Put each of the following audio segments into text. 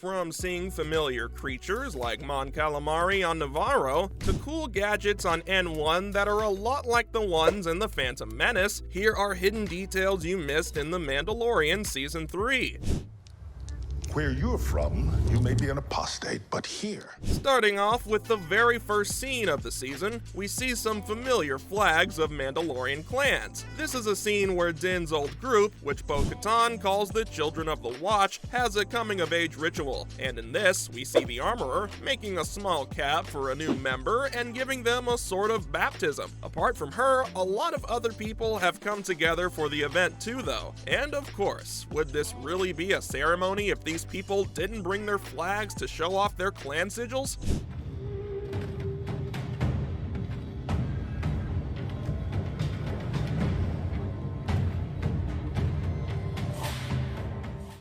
from seeing familiar creatures like Mon Calamari on Navarro, to cool gadgets on N1 that are a lot like the ones in The Phantom Menace, here are hidden details you missed in The Mandalorian Season 3. Where you're from, you may be an apostate, but here... Starting off with the very first scene of the season, we see some familiar flags of Mandalorian clans. This is a scene where Din's old group, which Bo-Katan calls the Children of the Watch, has a coming-of-age ritual, and in this, we see the Armorer making a small cap for a new member and giving them a sort of baptism. Apart from her, a lot of other people have come together for the event too though. And of course, would this really be a ceremony if these people didn't bring their flags to show off their clan sigils?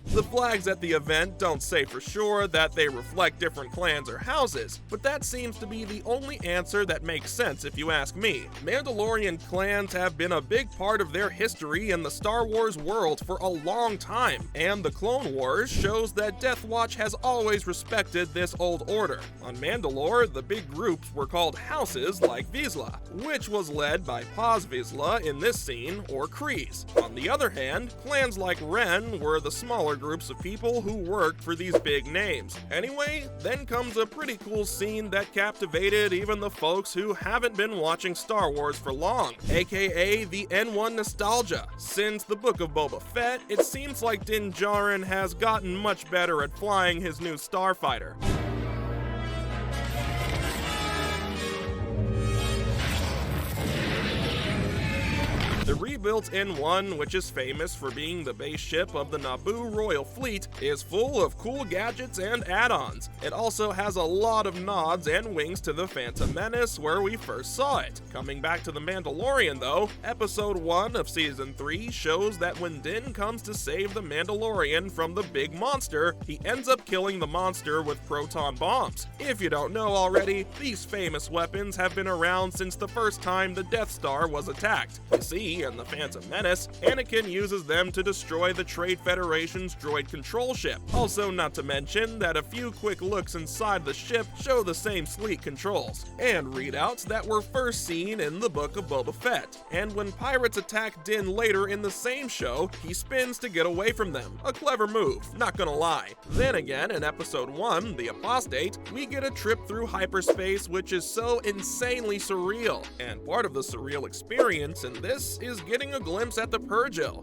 The flags at the event don't say for sure that they reflect different clans or houses, but that seems to be the only answer that makes sense if you ask me. Mandalorian clans have been a big part of their history in the Star Wars world for a long time, and the Clone Wars shows that Death Watch has always respected this old order. On Mandalore, the big groups were called houses like Vizsla, which was led by Paz Vizsla in this scene, or Kryze. On the other hand, clans like Ren were the smaller groups of people who worked for these big names. Anyway, then comes a pretty cool scene that captivated even the folks who haven't been watching Star Wars for long, aka the N1 nostalgia. Since the Book of Boba Fett, it seems like Din Djarin has gotten much better at flying his new starfighter. The rebuilt N1, which is famous for being the base ship of the Naboo Royal Fleet, is full of cool gadgets and add-ons. It also has a lot of nods and winks to The Phantom Menace, where we first saw it. Coming back to The Mandalorian though, Episode 1 of Season 3 shows that when Din comes to save the Mandalorian from the big monster, he ends up killing the monster with proton bombs. If you don't know already, these famous weapons have been around since the first time the Death Star was attacked. You see, in The Phantom Menace, Anakin uses them to destroy the Trade Federation's droid control ship. Also, not to mention that a few quick looks inside the ship show the same sleek controls, and readouts that were first seen in the Book of Boba Fett. And when pirates attack Din later in the same show, he spins to get away from them. A clever move, not gonna lie. Then again, in Episode 1, The Apostate, we get a trip through hyperspace which is so insanely surreal, and part of the surreal experience in this is getting a glimpse at the Purrgil.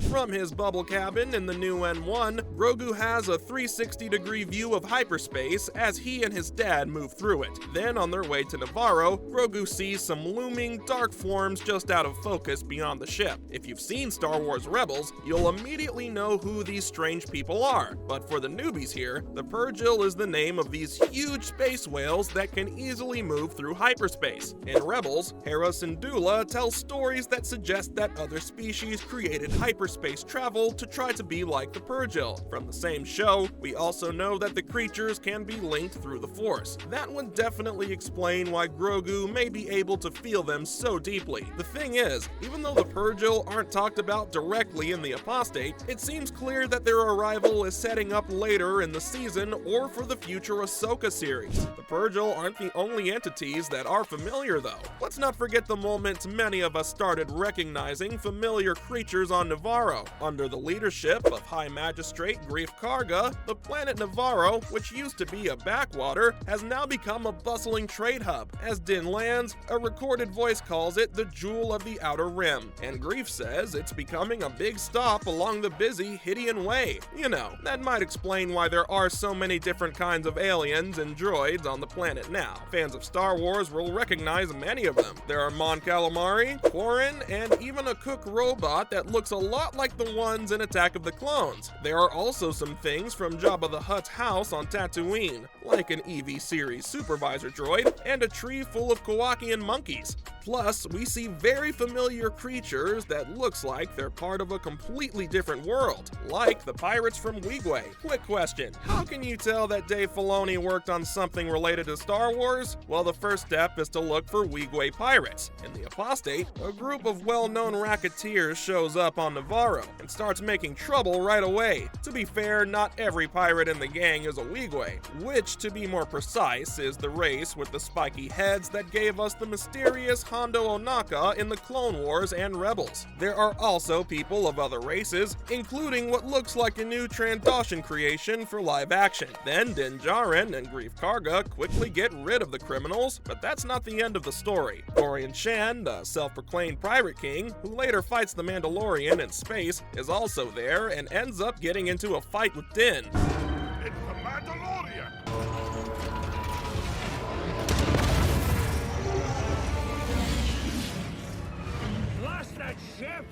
From his bubble cabin in the new N1, Grogu has a 360-degree view of hyperspace as he and his dad move through it. Then on their way to Navarro, Grogu sees some looming dark forms just out of focus beyond the ship. If you've seen Star Wars Rebels, you'll immediately know who these strange people are. But for the newbies here, the Purrgil is the name of these huge space whales that can easily move through hyperspace. In Rebels, Hera Syndulla tells stories that suggest that other species created hyperspace travel to try to be like the Purrgil. From the same show, we also know that the creatures can be linked through the Force. That would definitely explain why Grogu may be able to feel them so deeply. The thing is, even though the Purrgil aren't talked about directly in The Apostate, it seems clear that their arrival is setting up later in the season or for the future Ahsoka series. The Purrgil aren't the only entities that are familiar though. Let's not forget the moment many of us started recognizing familiar creatures on Navarro. Under the leadership of High Magistrate Greef Karga, the planet Navarro, which used to be a backwater, has now become a bustling trade hub. As Din lands, a recorded voice calls it the Jewel of the Outer Rim, and Greef says it's becoming a big stop along the busy Hydian Way. You know, that might explain why there are so many different kinds of aliens and droids on the planet now. Fans of Star Wars will recognize many of them. There are Mon Calamari, Quarren, and even a cook robot that looks a lot like the ones in Attack of the Clones. There are also some things from Jabba the Hutt's house on Tatooine, like an EV series supervisor droid and a tree full of Kowakian monkeys. Plus, we see very familiar creatures that looks like they're part of a completely different world, like the pirates from Weegway. Quick question, how can you tell that Dave Filoni worked on something related to Star Wars? Well, the first step is to look for Weegway pirates. In The Apostate, a group of well-known racketeers shows up on Navarro and starts making trouble right away. To be fair, not every pirate in the gang is a Weegway, which, to be more precise, is the race with the spiky heads that gave us the mysterious Hondo Ohnaka in the Clone Wars and Rebels. There are also people of other races, including what looks like a new Trandoshan creation for live action. Then Din Djarin and Greef Karga quickly get rid of the criminals, but that's not the end of the story. Dorian Shan, the self-proclaimed pirate king, who later fights the Mandalorian in space, is also there and ends up getting into a fight with Din. It's the Mandalorian! Blast that ship!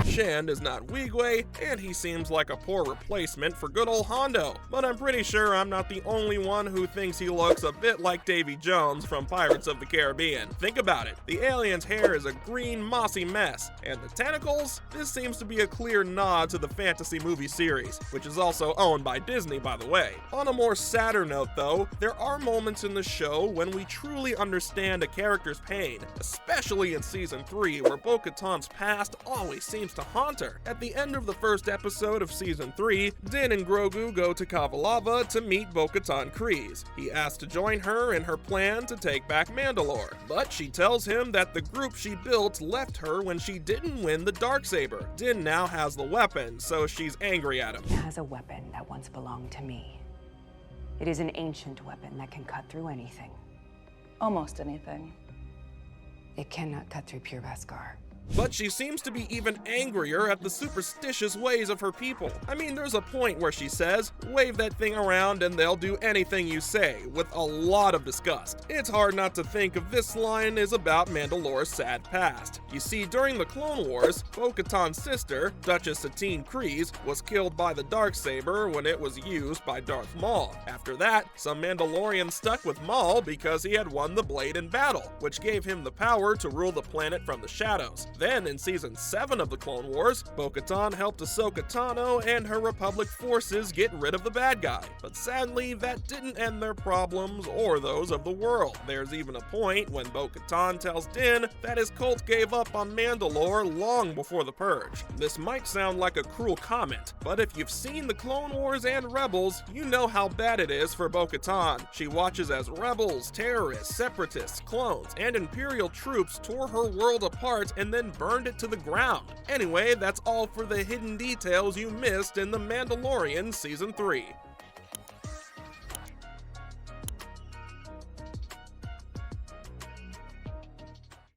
Shan is not Weegway, and he seems like a poor replacement for good old Hondo, but I'm pretty sure I'm not the only one who thinks he looks a bit like Davy Jones from Pirates of the Caribbean. Think about it, the alien's hair is a green mossy mess, and the tentacles? This seems to be a clear nod to the fantasy movie series, which is also owned by Disney, by the way. On a more sadder note though, there are moments in the show when we truly understand a character's pain, especially in season 3 where Bo-Katan's past always seems to haunt her. At the end of the first episode of season 3, Din and Grogu go to Kavalava to meet Bo-Katan Kryze. He asks to join her in her plan to take back Mandalore, but she tells him that the group she built left her when she didn't win the Darksaber. Din now has the weapon, so she's angry at him. It has a weapon that once belonged to me. It is an ancient weapon that can cut through anything. Almost anything. It cannot cut through pure Beskar. But she seems to be even angrier at the superstitious ways of her people. I mean, there's a point where she says, "Wave that thing around and they'll do anything you say," with a lot of disgust. It's hard not to think of this line as about Mandalore's sad past. You see, during the Clone Wars, Bo-Katan's sister, Duchess Satine Kryze, was killed by the Darksaber when it was used by Darth Maul. After that, some Mandalorians stuck with Maul because he had won the blade in battle, which gave him the power to rule the planet from the shadows. Then, in Season 7 of the Clone Wars, Bo-Katan helped Ahsoka Tano and her Republic forces get rid of the bad guy. But sadly, that didn't end their problems or those of the world. There's even a point when Bo-Katan tells Din that his cult gave up on Mandalore long before the Purge. This might sound like a cruel comment, but if you've seen the Clone Wars and Rebels, you know how bad it is for Bo-Katan. She watches as rebels, terrorists, separatists, clones, and Imperial troops tore her world apart and then burned it to the ground. Anyway, that's all for the hidden details you missed in The Mandalorian Season 3.